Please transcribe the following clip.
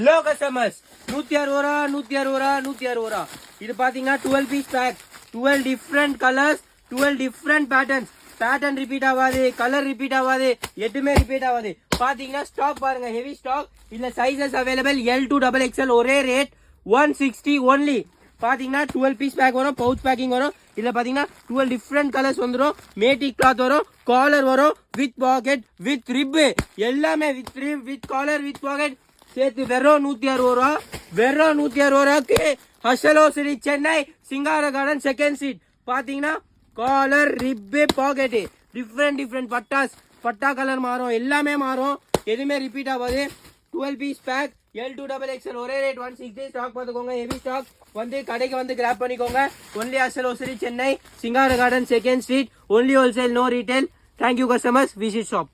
hello customers 160 ரூபா இது பாத்தீங்கன்னா 12 piece pack 12 different colours 12 different patterns pattern repeat ஆகாது கலர் ரிப்பீட் ஆகாது எதுவுமே ரிப்பீட் ஆகாது பாத்தீங்கன்னா ஸ்டாக் பாருங்க ஹெவி ஸ்டாக் இல்ல சைஸஸ் அவைலபிள் L2 XXL ஒரே ரேட் 160 ஒன்லி பாத்தீங்கன்னா 12 பீஸ் பேக் வரும் பவுச் பேக்கிங் வரும் இதுல பாத்தீங்கன்னா 12 டிஃப்ரெண்ட் கலர்ஸ் வந்துரும் மேட்டிக் கிளாத் வரும் காலர் வரும் வித் பாக்கெட் வித் ரிப் எல்லாமே with rib with collar with pocket சேர்த்து வெறும் 160 ரூபா வெறும் 160 ரூபாய்க்கு ஹசலோ city Chennai Singara garden second seat பாத்தீங்கன்னா காலர் ரிப்பு பாக்கெட் டிஃப்ரெண்ட் பட்டா கலர் மாறும் எல்லாமே மாறும் எதுவுமே ரிப்பீட் ஆகாது 12 பீஸ் பேக் L2 XXL ஒரே ரேட் 160 ஸ்டாக் பார்த்துக்கோங்க ஹெவி ஸ்டாக் வந்து கடைக்கு வந்து கிராப் பண்ணிக்கோங்க only ஹசலோ city Chennai Singara garden second street only wholesale no retail thank you customers visit shop